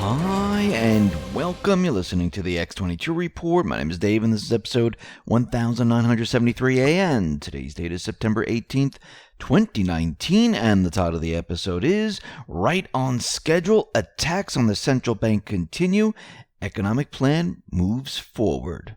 Hi, and welcome. You're listening to the X22 Report. My name is Dave, and this is episode 1973 AN. Today's date is September 18th, 2019, and the title of the episode is Right on Schedule, Attacks on the Central Bank Continue, Economic Plan Moves Forward.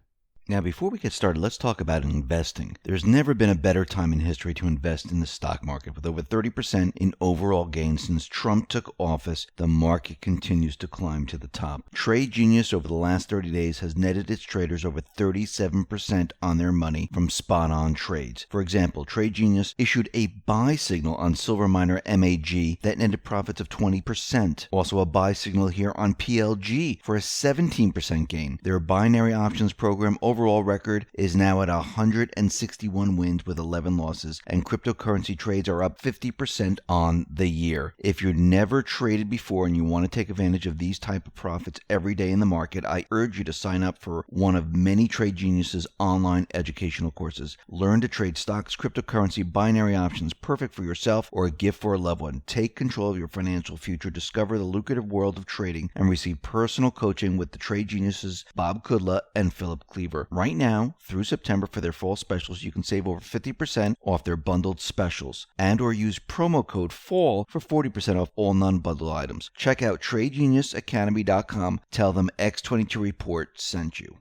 Now, before we get started, let's talk about investing. There's never been a better time in history to invest in the stock market. With over 30% in overall gains since Trump took office, the market continues to climb to the top. Trade Genius over the last 30 days has netted its traders over 37% on their money from spot-on trades. For example, Trade Genius issued a buy signal on silver miner MAG that netted profits of 20%. Also a buy signal here on PLG for a 17% gain. Their binary options program overall record is now at 161 wins with 11 losses, and cryptocurrency trades are up 50% on the year. If you've never traded before and you want to take advantage of these type of profits every day in the market, I urge you to sign up for one of many Trade Genius's online educational courses. Learn to trade stocks, cryptocurrency, binary options, perfect for yourself or a gift for a loved one. Take control of your financial future, discover the lucrative world of trading, and receive personal coaching with the Trade Genius's Bob Kudla and Philip Cleaver. Right now, through September, for their fall specials, you can save over 50% off their bundled specials, and or use promo code FALL for 40% off all non-bundled items. Check out TradeGeniusAcademy.com. Tell them X22 Report sent you.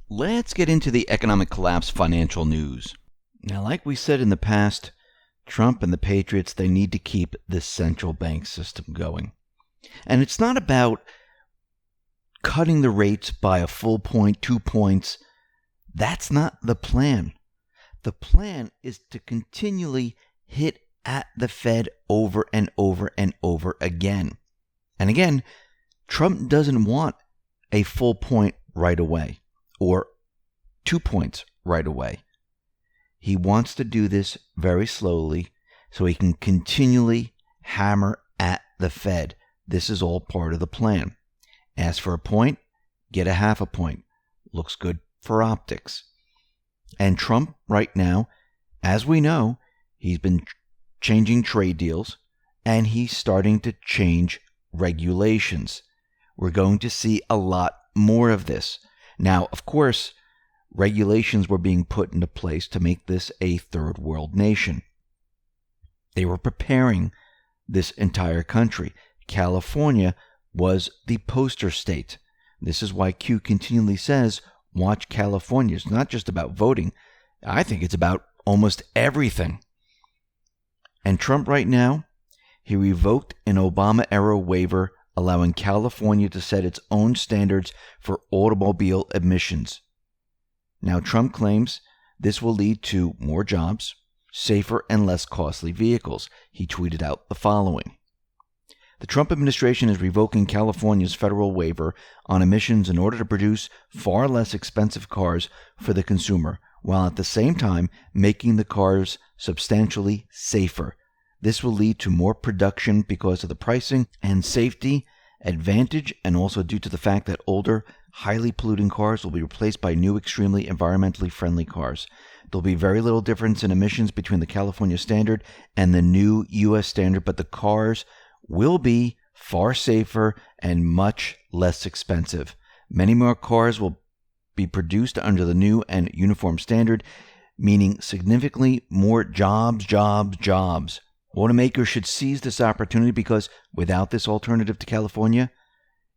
Let's get into the economic collapse financial news. Now, like we said in the past, Trump and the Patriots, they need to keep the central bank system going. And it's not about cutting the rates by a full point, 2 points. That's not the plan. The plan is to continually hit at the Fed over and over and over again. And again, Trump doesn't want a full point right away or 2 points right away. He wants to do this very slowly so he can continually hammer at the Fed. This is all part of the plan. Ask for a point, get a half a point. Looks good for optics. And Trump right now, as we know, he's been changing trade deals and he's starting to change regulations. We're going to see a lot more of this. Now, of course, regulations were being put into place to make this a third world nation. They were preparing this entire country. California was the poster state. This is why Q continually says, watch California. It's not just about voting. I think it's about almost everything. And Trump right now, he revoked an Obama-era waiver allowing California to set its own standards for automobile emissions. Now, Trump claims this will lead to more jobs, safer and less costly vehicles. He tweeted out the following. The Trump administration is revoking California's federal waiver on emissions in order to produce far less expensive cars for the consumer, while at the same time making the cars substantially safer. This will lead to more production because of the pricing and safety advantage, and also due to the fact that older, highly polluting cars will be replaced by new, extremely environmentally friendly cars. There'll be very little difference in emissions between the California standard and the new U.S. standard, but the cars will be far safer and much less expensive. Many more cars will be produced under the new and uniform standard, meaning significantly more jobs. Automakers should seize this opportunity because without this alternative to California,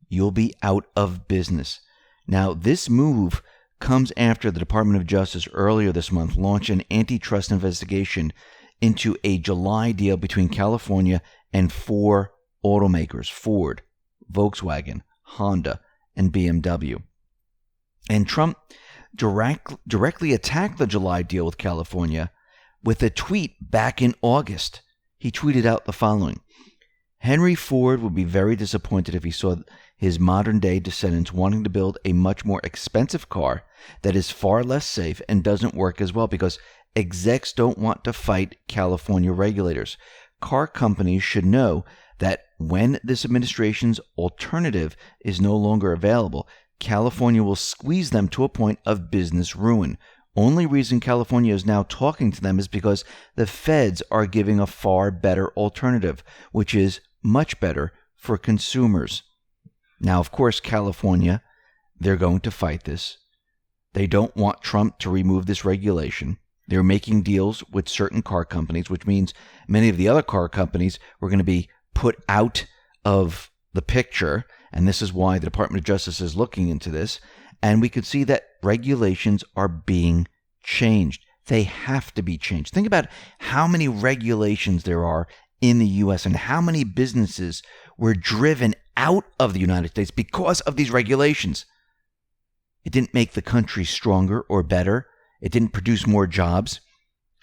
you'll be out of business. Now, this move comes after the Department of Justice earlier this month launched an antitrust investigation into a July deal between California and 4 automakers: Ford, Volkswagen, Honda, and BMW. And Trump directly attacked the July deal with California with a tweet back in August. He tweeted out the following. Henry Ford would be very disappointed if he saw his modern-day descendants wanting to build a much more expensive car that is far less safe and doesn't work as well because execs don't want to fight California regulators. Car companies should know that when this administration's alternative is no longer available, California will squeeze them to a point of business ruin. Only reason California is now talking to them is because the feds are giving a far better alternative, which is much better for consumers. Now, of course, California, they're going to fight this. They don't want Trump to remove this regulation. They're making deals with certain car companies, which means many of the other car companies were going to be put out of the picture. And this is why the Department of Justice is looking into this. And we could see that regulations are being changed. They have to be changed. Think about how many regulations there are in the U.S. and how many businesses were driven out of the United States because of these regulations. It didn't make the country stronger or better. It didn't produce more jobs.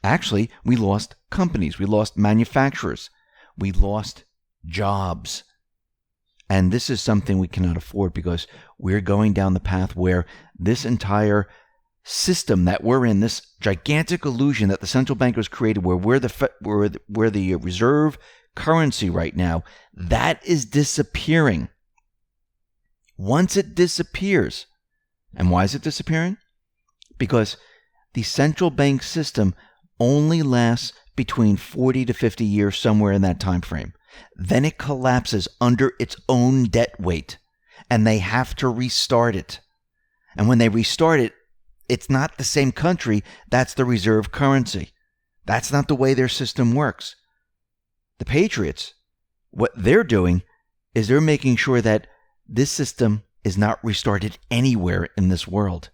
Actually, we lost companies. We lost manufacturers. We lost jobs. And this is something we cannot afford because we're going down the path where this entire system that we're in, this gigantic illusion that the central bankers created, where we're the reserve currency right now, that is disappearing. Once it disappears, and why is it disappearing? Because the central bank system only lasts between 40 to 50 years, somewhere in that time frame. Then it collapses under its own debt weight, and they have to restart it. And when they restart it, it's not the same country that's the reserve currency. That's not the way their system works. The Patriots, what they're doing is they're making sure that this system is not restarted anywhere in this world.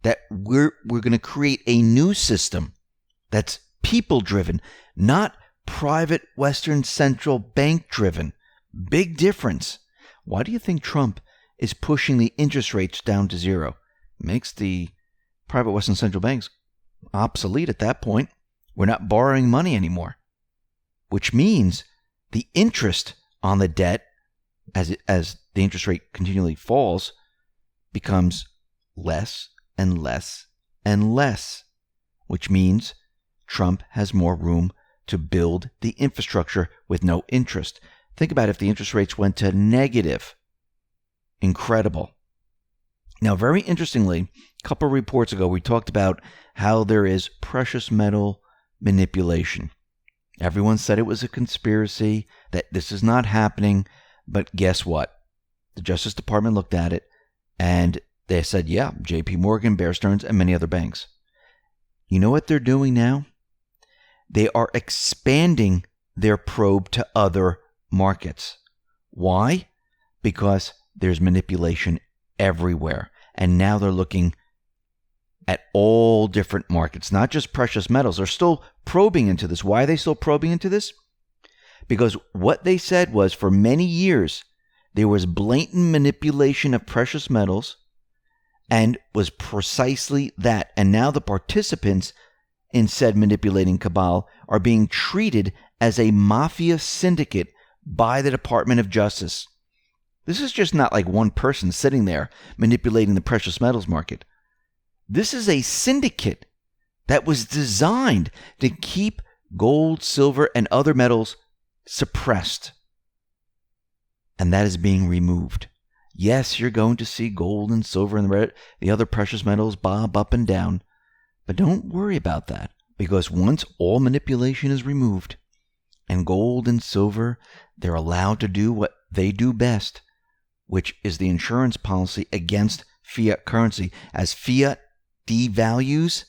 That we're going to create a new system that's people-driven, not private Western central bank-driven. Big difference. Why do you think Trump is pushing the interest rates down to zero? Makes the private Western central banks obsolete at that point. We're not borrowing money anymore, which means the interest on the debt, as the interest rate continually falls, becomes less and less and less, which means Trump has more room to build the infrastructure with no interest. Think about if the interest rates went to negative. Incredible. Now, very interestingly, a couple of reports ago, we talked about how there is precious metal manipulation. Everyone said it was a conspiracy, that this is not happening. But guess what? The Justice Department looked at it and they said, yeah, JP Morgan, Bear Stearns, and many other banks. You know what they're doing now? They are expanding their probe to other markets. Why? Because there's manipulation everywhere. And now they're looking at all different markets, not just precious metals. They're still probing into this. Why are they still probing into this? Because what they said was, for many years, there was blatant manipulation of precious metals, and was precisely that. And now the participants in said manipulating cabal are being treated as a mafia syndicate by the Department of Justice. This is just not like one person sitting there manipulating the precious metals market. This is a syndicate that was designed to keep gold, silver, and other metals suppressed. And that is being removed. Yes, you're going to see gold and silver and the other precious metals bob up and down. But don't worry about that, because once all manipulation is removed and gold and silver, they're allowed to do what they do best, which is the insurance policy against fiat currency. As fiat devalues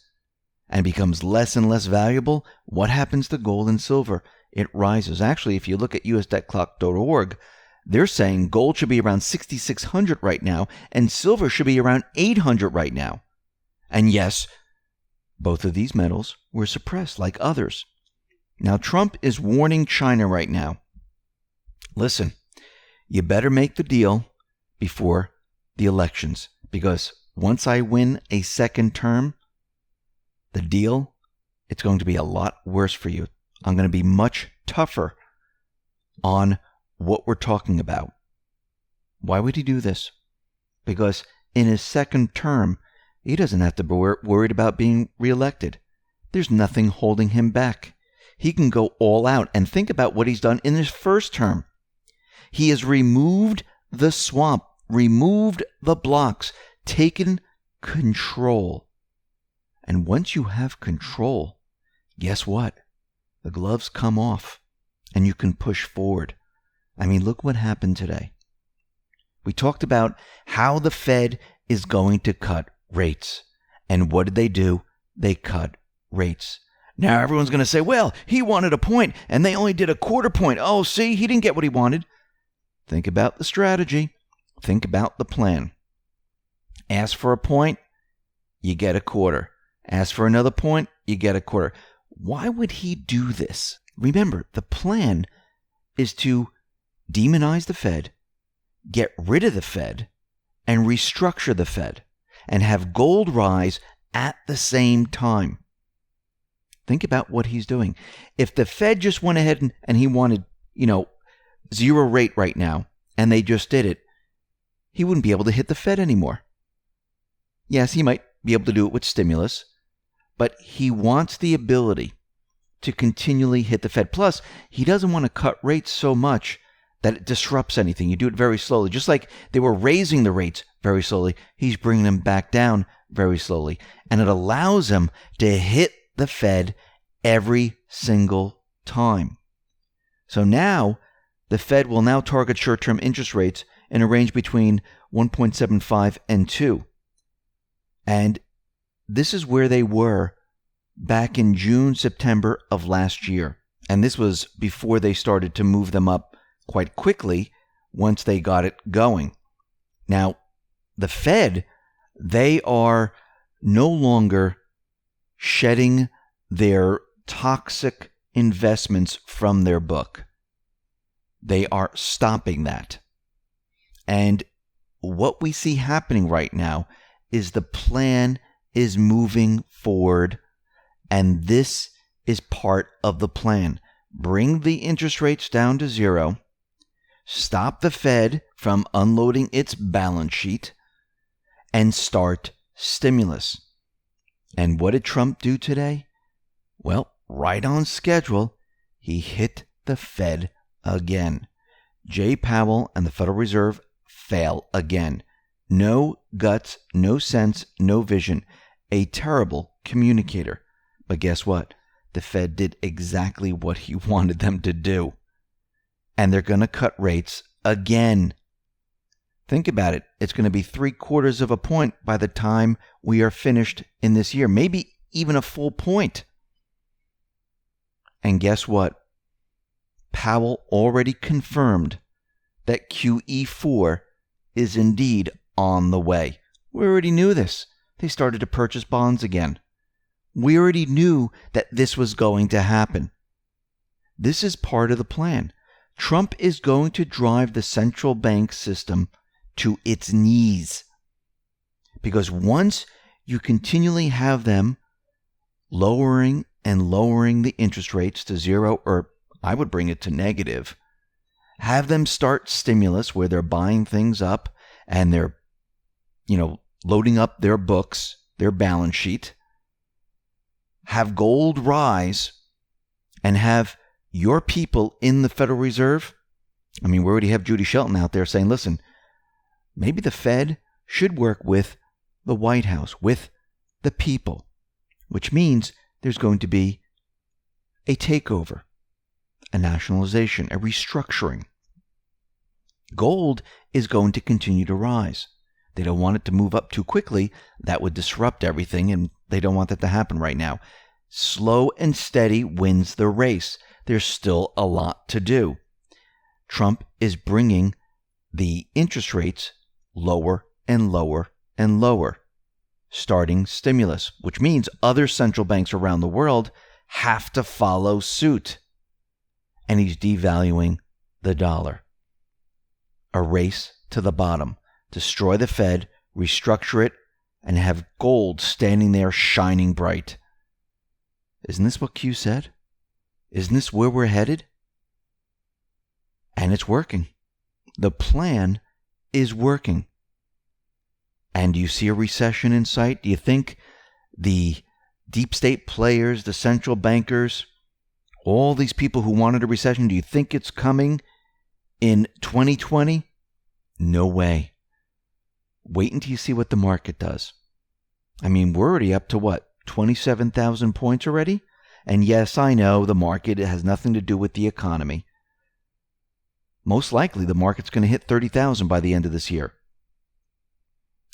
and becomes less and less valuable, what happens to gold and silver? It rises. Actually, if you look at usdebtclock.org, they're saying gold should be around 6,600 right now, and silver should be around 800 right now. And yes, both of these metals were suppressed like others. Now, Trump is warning China right now. Listen, you better make the deal before the elections, because once I win a second term, the deal, it's going to be a lot worse for you. I'm going to be much tougher on what we're talking about. Why would he do this? Because in his second term, he doesn't have to be worried about being reelected. There's nothing holding him back. He can go all out. And think about what he's done in his first term. He has removed the swamp, removed the blocks, taken control. And once you have control, guess what? The gloves come off and you can push forward. I mean, look what happened today. We talked about how the Fed is going to cut rates. And what did they do? They cut rates. Now everyone's going to say, well, he wanted a point and they only did a quarter point. Oh, see, he didn't get what he wanted. Think about the strategy. Think about the plan. Ask for a point, you get a quarter. Ask for another point, you get a quarter. Why would he do this? Remember, the plan is to demonize the Fed, get rid of the Fed, and restructure the Fed, and have gold rise at the same time. Think about what he's doing. If the Fed just went ahead and he wanted, zero rate right now, and they just did it, he wouldn't be able to hit the Fed anymore. Yes, he might be able to do it with stimulus, but he wants the ability to continually hit the Fed. Plus, he doesn't want to cut rates so much that it disrupts anything. You do it very slowly. Just like they were raising the rates very slowly, he's bringing them back down very slowly. And it allows him to hit the Fed every single time. So now, the Fed will now target short-term interest rates in a range between 1.75 and 2. And this is where they were back in June, September of last year. And this was before they started to move them up quite quickly once they got it going. Now, the Fed, they are no longer shedding their toxic investments from their book. They are stopping that. And what we see happening right now is the plan is moving forward, and this is part of the plan. Bring the interest rates down to zero, stop the Fed from unloading its balance sheet, and start stimulus. And what did Trump do today? Well, right on schedule, he hit the Fed again. Jay Powell and the Federal Reserve fail again. No guts, no sense, no vision. A terrible communicator. But guess what? The Fed did exactly what he wanted them to do. And they're going to cut rates again. Think about it. It's going to be 3/4 of a point by the time we are finished in this year. Maybe even a full point. And guess what? Powell already confirmed that QE4 is indeed on the way. We already knew this. They started to purchase bonds again. We already knew that this was going to happen. This is part of the plan. Trump is going to drive the central bank system to its knees. Because once you continually have them lowering and lowering the interest rates to zero, or I would bring it to negative, have them start stimulus where they're buying things up and they're, loading up their books, their balance sheet, have gold rise, and have your people in the Federal Reserve. We already have Judy Shelton out there saying, listen, maybe the Fed should work with the White House, with the people, which means there's going to be a takeover, a nationalization, a restructuring. Gold is going to continue to rise. They don't want it to move up too quickly. That would disrupt everything, and they don't want that to happen right now. Slow and steady wins the race. There's still a lot to do. Trump is bringing the interest rates lower and lower and lower, starting stimulus, which means other central banks around the world have to follow suit. And he's devaluing the dollar. A race to the bottom. Destroy the Fed, restructure it, and have gold standing there shining bright. Isn't this what Q said? Isn't this where we're headed? And it's working. The plan is working. And do you see a recession in sight? Do you think the deep state players, the central bankers, all these people who wanted a recession, do you think it's coming in 2020? No way. Wait until you see what the market does. We're already up to what? 27,000 points already? And yes, I know the market has nothing to do with the economy. Most likely the market's going to hit 30,000 by the end of this year.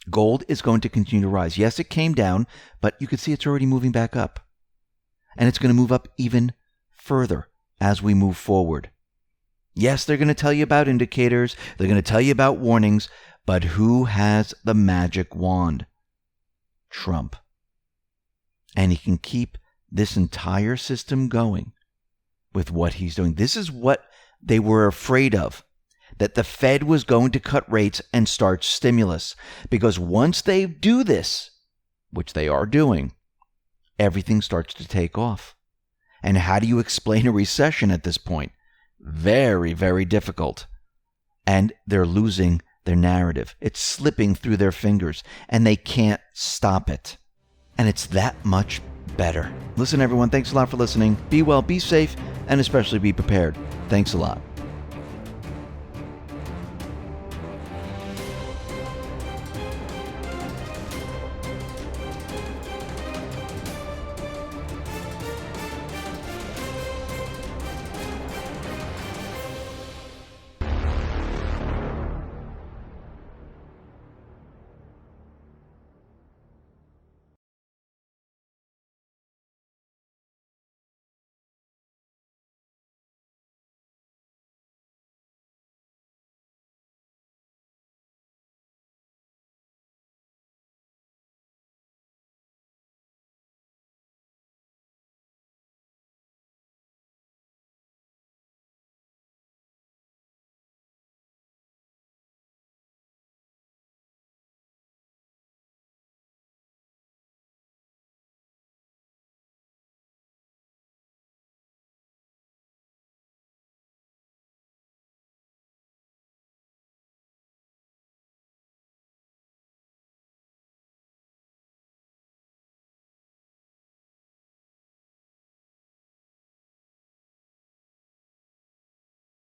Gold is going to continue to rise. Yes, it came down, but you can see it's already moving back up. And it's going to move up even further as we move forward. Yes, they're going to tell you about indicators. They're going to tell you about warnings. But who has the magic wand? Trump. And he can keep this entire system going with what he's doing. This is what they were afraid of, that the Fed was going to cut rates and start stimulus. Because once they do this, which they are doing, everything starts to take off. And how do you explain a recession at this point? Very, very difficult. And they're losing their narrative. It's slipping through their fingers, and they can't stop it. And it's that much better. Listen, everyone, thanks a lot for listening. Be well, be safe, and especially be prepared. Thanks a lot.